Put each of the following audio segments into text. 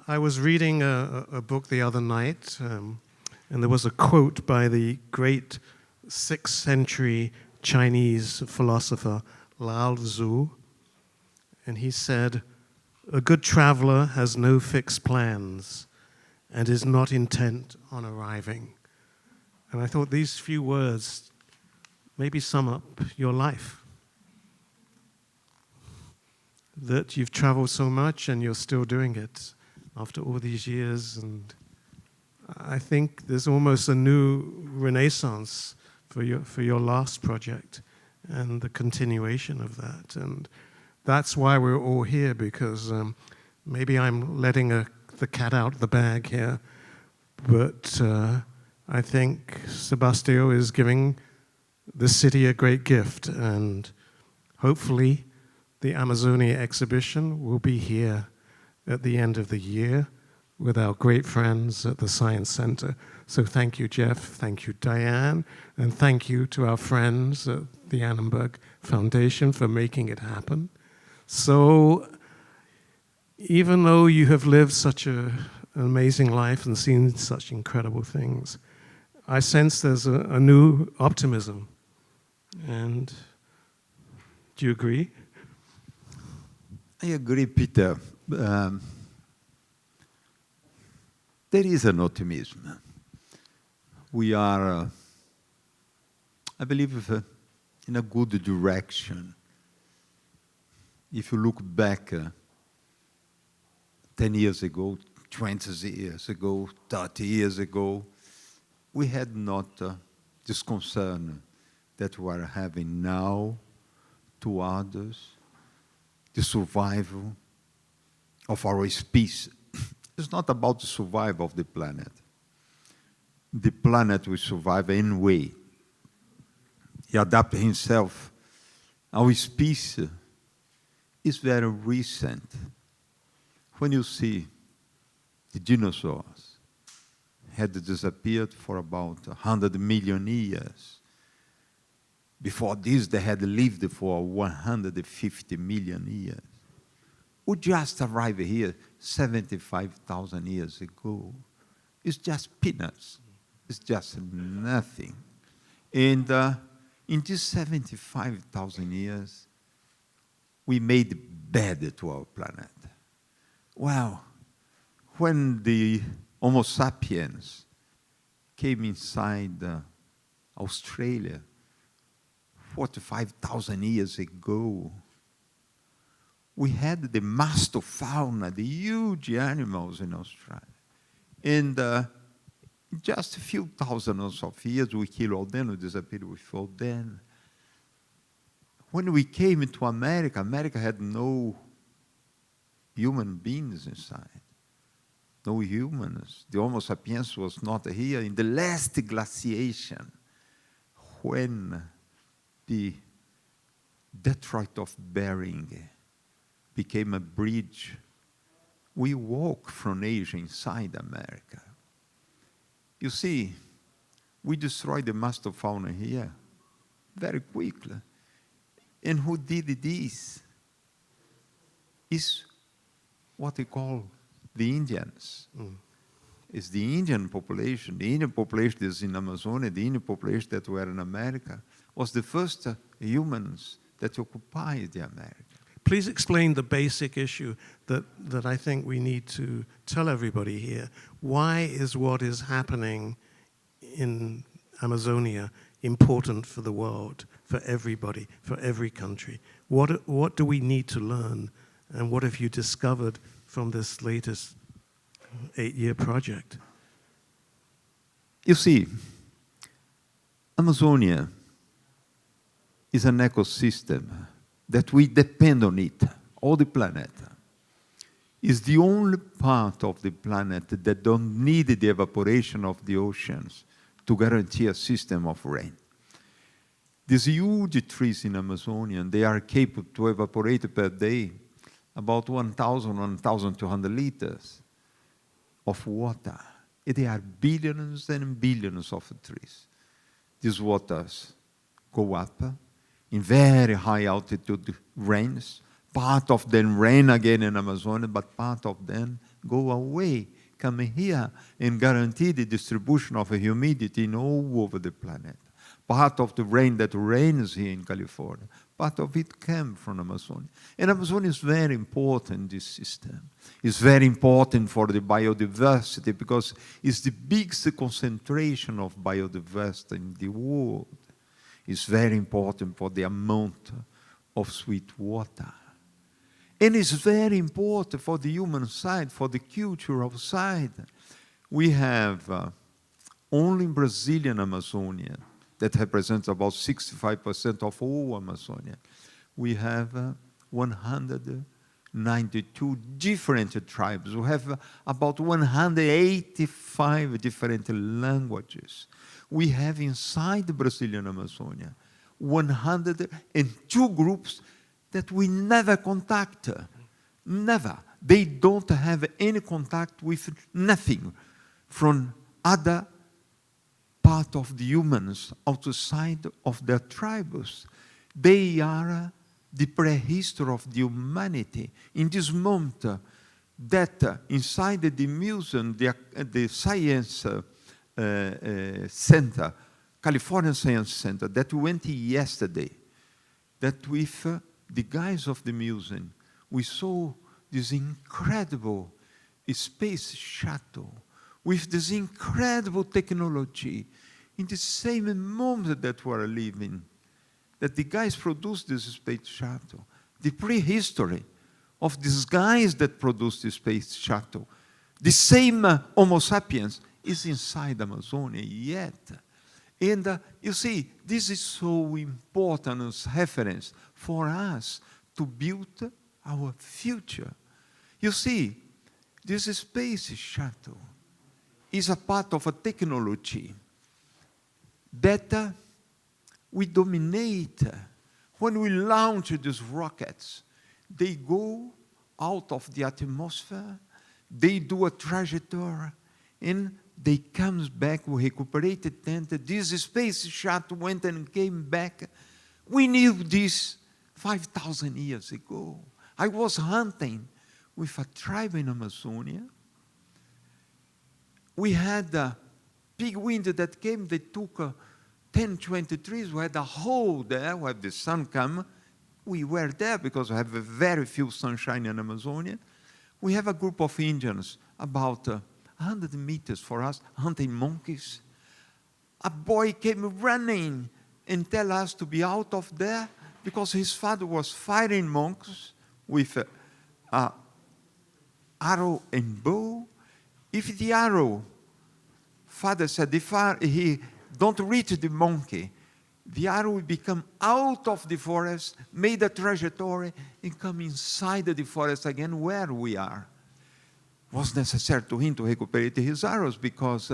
I was reading a book the other night, and there was a quote by the great 6th century Chinese philosopher Lao Tzu, and he said, "A good traveler has no fixed plans and is not intent on arriving." And I thought these few words maybe sum up your life. That you've traveled so much and you're still doing it after all these years. And I think there's almost a new renaissance for your last project and the continuation of that. And that's why we're all here, because maybe I'm letting the cat out of the bag here, but I think Sebastião is giving the city a great gift, and hopefully the Amazonia exhibition will be here at the end of the year with our great friends at the Science Center. So thank you, Jeff, thank you, Diane, and thank you to our friends at the Annenberg Foundation for making it happen. So even though you have lived such an amazing life and seen such incredible things, I sense there's a new optimism. And do you agree? I agree, Peter. There is an optimism. We are, I believe, in a good direction. If you look back 10 years ago, 20 years ago, 30 years ago, we had not this concern that we are having now to others, the survival of our species. It's not about the survival of the planet. The planet will survive anyway. He adapted himself. Our species is very recent. When you see the dinosaurs had disappeared for about 100 million years. Before this, they had lived for 150 million years. We just arrived here 75,000 years ago. It's just peanuts. It's just nothing. And in these 75,000 years, we made bad to our planet. Well, when the Homo sapiens came inside Australia 45,000 years ago, we had the mastofauna, the huge animals in Australia. And just a few thousands of years, we killed all them, we disappeared with all them. When we came into America, America had no human beings inside. No humans. The Homo sapiens was not here. In the last glaciation, when the Detroit of Bering became a bridge, we walked from Asia inside America. You see, we destroyed the mastofauna here very quickly. And who did this? Is what we call the Indians. It's the Indian population. The Indian population that is in Amazonia, the Indian population that were in America, was the first humans that occupied the America. Please explain the basic issue that I think we need to tell everybody here. Why is what is happening in Amazonia important for the world, for everybody, for every country? What do we need to learn, and what have you discovered from this latest 8-year project? You see, Amazonia is an ecosystem that we depend on it, all the planet. Is the only part of the planet that don't need the evaporation of the oceans to guarantee a system of rain. These huge trees in Amazonia, they are capable to evaporate per day about 1,000, 1,200 liters of water. There are billions and billions of trees. These waters go up in very high altitude rains. Part of them rain again in Amazonia, but part of them go away, come here, and guarantee the distribution of humidity in all over the planet. Part of the rain that rains here in California, part of it came from Amazonia. And Amazonia is very important, this system. It's very important for the biodiversity because it's the biggest concentration of biodiversity in the world. It's very important for the amount of sweet water. And it's very important for the human side, for the cultural side. We have only Brazilian Amazonia, that represents about 65% of all Amazonia. We have 192 different tribes. We have about 185 different languages. We have inside the Brazilian Amazonia 102 groups that we never contact. Never. They don't have any contact with nothing from other part of the humans outside of their tribes. They are the prehistory of the humanity. In this moment, that inside the museum, the Science Center, California Science Center, that went yesterday, that with the guys of the museum, we saw this incredible space shuttle with this incredible technology in the same moment that we are living, that the guys produced this space shuttle, the prehistory of these guys that produced the space shuttle, the same Homo sapiens is inside Amazonia yet. And you see, this is so important as reference for us to build our future. You see, this space shuttle is a part of a technology that we dominate. When we launch these rockets, they go out of the atmosphere, they do a trajectory, and they come back, we recuperated then. This space shuttle went and came back. We knew this 5,000 years ago. I was hunting with a tribe in Amazonia. We had a big wind that came, they took 10, 20 trees. We had a hole there where the sun came. We were there because we have very few sunshine in Amazonia. We have a group of Indians, about 100 meters for us, hunting monkeys. A boy came running and tell us to be out of there because his father was firing monkeys with arrow and bow. If the arrow, father said, if he don't reach the monkey, the arrow will become out of the forest, made a trajectory, and come inside the forest again where we are. It was necessary to him to recuperate his arrows because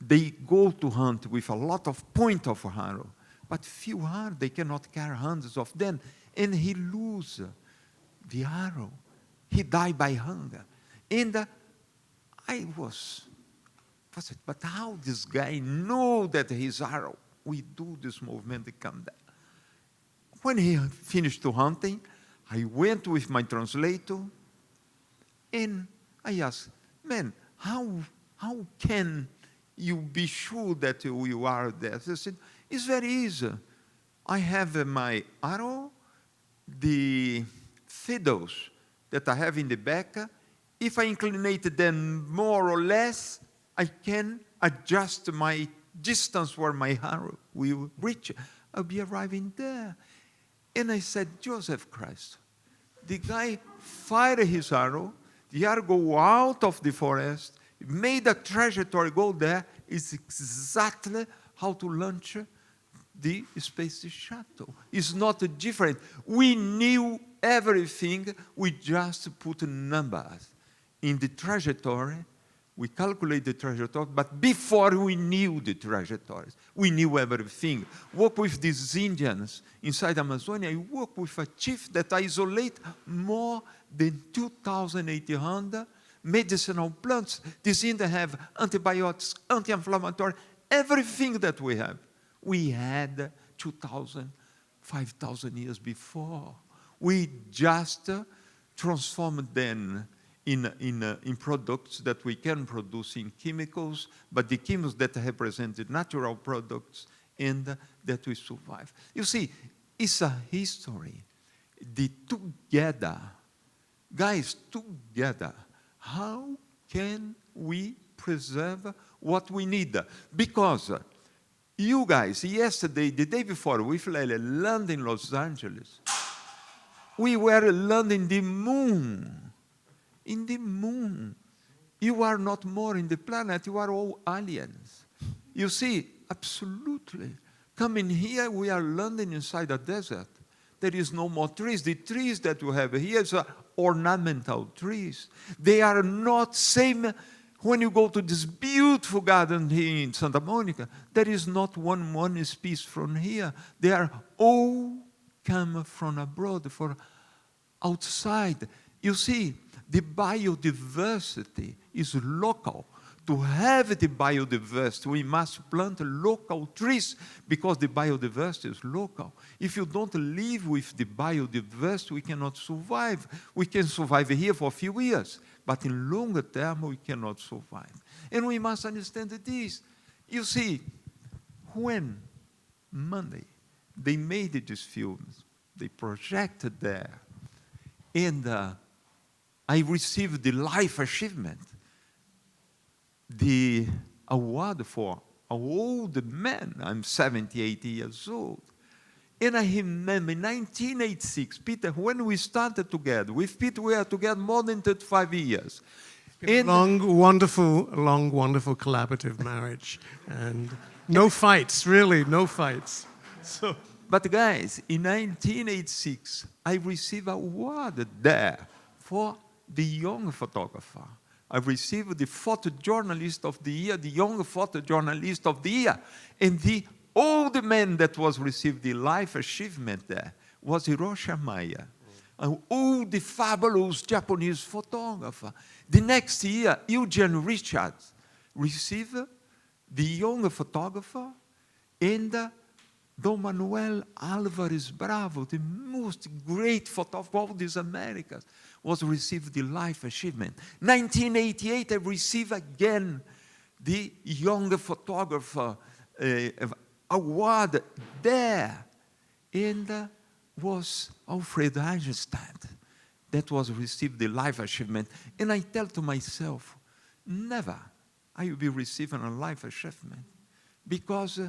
they go to hunt with a lot of point of arrow, but few are, they cannot carry hundreds of them, and he lose the arrow. He died by hunger. And I was, but how this guy know that his arrow, we do this movement, they come there. When he finished hunting, I went with my translator, and I asked, man, how can you be sure that you are there? He said, it's very easy. I have my arrow, the fiddles that I have in the back. If I inclinate them more or less, I can adjust my distance where my arrow will reach. I'll be arriving there. And I said, Joseph Christ, the guy fired his arrow, the arrow go out of the forest, made a trajectory go there, is exactly how to launch the space shuttle. It's not different. We knew everything, we just put numbers in the trajectory. We calculate the trajectory, but before we knew the trajectories, we knew everything. Work with these Indians inside Amazonia. I work with a chief that isolate more than 2,800 medicinal plants. These Indians have antibiotics, anti-inflammatory, everything that we have. We had 2,000, 5,000 years before. We just transformed them in products that we can produce in chemicals, but the chemicals that represent the natural products and that we survive. You see, it's a history. The together, guys, together, how can we preserve what we need? Because you guys, yesterday, the day before, with Lele, landed in Los Angeles. We were landing the moon. In the moon. You are not more in the planet, you are all aliens. You see, absolutely. Coming here, we are landing inside a desert. There is no more trees. The trees that we have here are ornamental trees. They are not same. When you go to this beautiful garden here in Santa Monica, there is not one species from here. They are all come from abroad, from outside. You see, the biodiversity is local. To have the biodiversity, we must plant local trees because the biodiversity is local. If you don't live with the biodiversity, we cannot survive. We can survive here for a few years, but in longer term, we cannot survive. And we must understand this. You see, when Monday, they made these films, they projected there, and I received the Life Achievement, the award for an old man. I'm 78 years old. And I remember in 1986, Peter, when we started together, with Peter we are together more than 35 years. Long, wonderful collaborative marriage. And no fights, really, no fights. So. But guys, in 1986, I received an award there for the young photographer. I received the photojournalist of the year, the young photojournalist of the year. And the old man that was received the Life Achievement there was Hiroshi Maya, an old, fabulous Japanese photographer. The next year, Eugene Richards received the young photographer, and Dom Manuel Álvares Bravo, the most great photographer of all these Americas, was received the Life Achievement. 1988, I received again the young photographer award there, and was Alfred Einstein that was received the Life Achievement. And I tell to myself, never I will be receiving a Life Achievement, because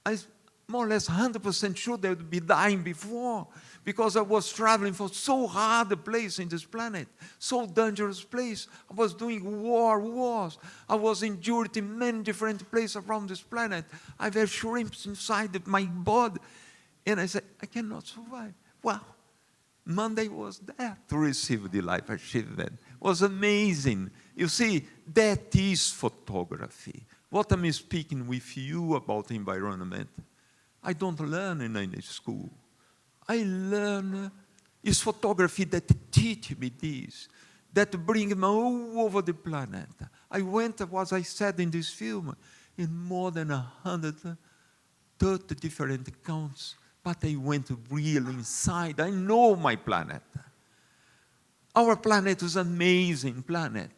I more or less 100% sure they would be dying before, because I was traveling for so hard a place in this planet, so dangerous place. I was doing wars. I was injured in many different places around this planet. I have shrimps inside my body. And I said, I cannot survive. Well, Monday was there to receive the Life Achievement. It was amazing. You see, that is photography. What I'm speaking with you about environment, I don't learn in any school. I learn, it's photography that teach me this, that bring me all over the planet. I went, as I said in this film, in more than 130 different accounts, but I went real inside. I know my planet. Our planet is an amazing planet.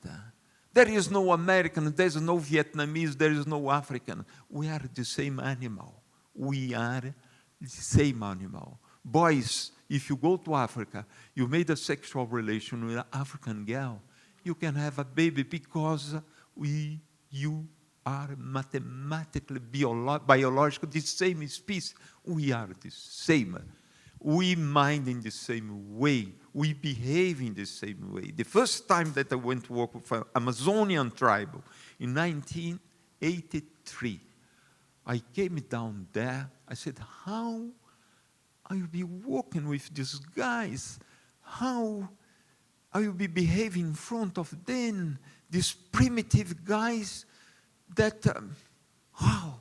There is no American, there is no Vietnamese, there is no African. We are the same animal. We are the same animal. Boys, if you go to Africa, you made a sexual relation with an African girl, you can have a baby because you are mathematically, biologically the same species. We are the same. We mind in the same way. We behave in the same way. The first time that I went to work with an Amazonian tribe in 1983, I came down there. I said, how I will be working with these guys? How I will be behaving in front of them, these primitive guys that, wow,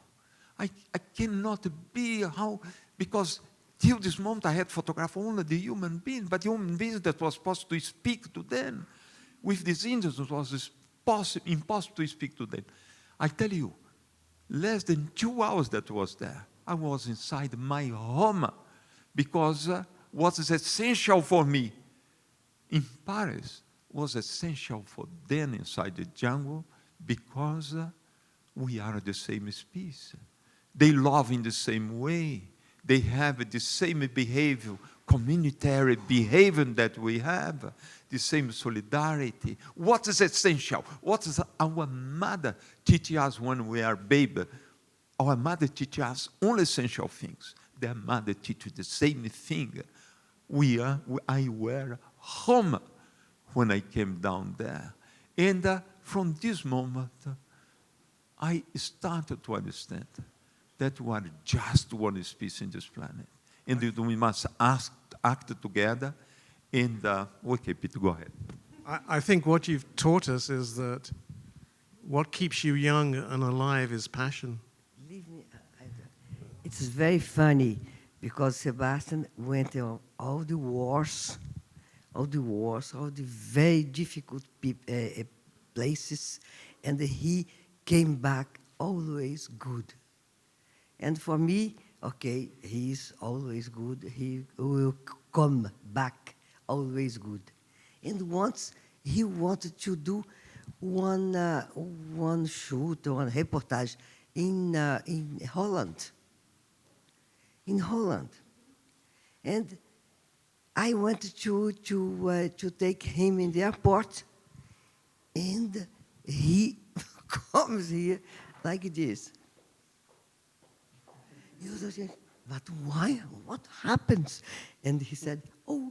I cannot be, how, because till this moment I had photographed only the human beings, but the human beings that was supposed to speak to them. With these Indians, it was impossible to speak to them. I tell you, less than 2 hours that was there, I was inside my home, because what is essential for me in Paris was essential for them inside the jungle because we are the same species. They love in the same way. They have the same behavior, communitary behavior that we have, the same solidarity. What is essential? What is our mother teach us when we are baby? Our mother teach us only essential things. Their mother teach the same thing. I were home when I came down there. And from this moment, I started to understand that we are just one species in this planet. And that we must act together. And, okay, Peter, go ahead. I think what you've taught us is that what keeps you young and alive is passion. Believe me, it's very funny because Sebastian went on all the wars, all the very difficult places, and he came back always good. And for me, okay, he is always good. He will come back always good. And once he wanted to do one shoot, one reportage in Holland. In Holland. And I wanted to take him in the airport, and he comes here like this. He was like, but why? What happens? And he said, oh,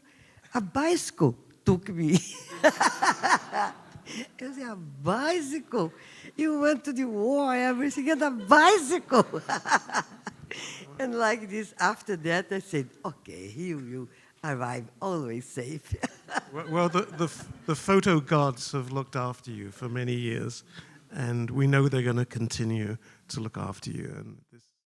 a bicycle took me. I said, a bicycle? You went to the war, everything, and a bicycle. And like this, after that, I said, okay, he will arrive always safe. Well, the photo gods have looked after you for many years, and we know they're going to continue to look after you. And this